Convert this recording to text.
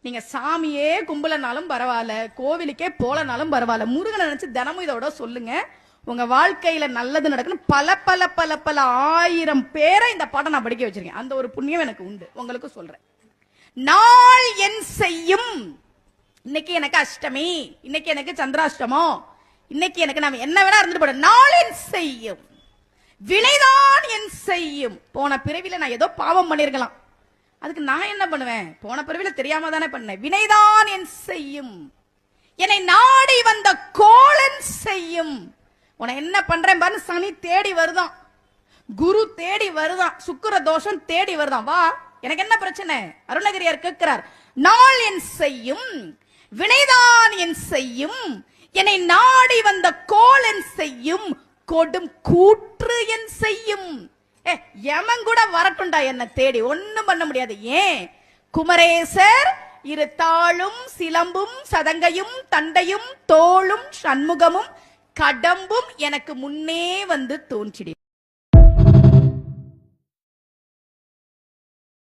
நீங்க சாமியே கும்பலனாலும் பரவாயில்ல, கோவிலுக்கே போலனாலும் பரவாயில்ல, முருகனை நினைச்சு தினமும் இதோட சொல்லுங்க. உங்க வாழ்க்கையில நல்லது நடக்கணும். பல பல பல பல ஆயிரம் பேரை இந்த பாடம் நான் படிக்க வச்சிருக்கேன். அந்த ஒரு புண்ணியம் எனக்கு உண்டு. உங்களுக்கு சொல்றேன். நாள் என் செய்யும். இன்னைக்கு எனக்கு அஷ்டமி, இன்னைக்கு எனக்கு சந்திராஷ்டமம், இன்னைக்கு எனக்கு நான் என்ன வேணா இருந்துட்டு போட. நாள் என் செய்யும், வினைதான் என் செய்யும். போன பிறவில நான் ஏதோ பாவம் பண்ணிருக்கலாம், அதுக்கு நான் என்ன பண்ணுவேன்? போன பிறவில தெரியாம தானே பண்ணேன். வினைதான் என் செய்யும், என்னை நாடி வந்த கோளன் செய்யும். உன என்ன பண்றேன் பாரு. சனி தேடி வருதான், குரு தேடி வருதான், சுக்கிர தோஷம் தேடி வருதான். வா, எனக்கு என்ன பிரச்சனை? அருணகிரியார் கேட்கிறார். நாள் என் செய்யும், வினைதான் என் செய்யும், என்னை நாடி வந்த கோளன் செய்யும், கொடும் கூற்று என் செய்யும். யமன் கூட வரட்டுண்டா என்ன தேடி, ஒண்ணும் பண்ண முடியாது. ஏன்? குமரேசர் இரு தாளும் சிலம்பும் சதங்கையும் தண்டையும் தோளும் சண்முகமும் கடம்பும் எனக்கு முன்னே வந்து தோன்றிடு.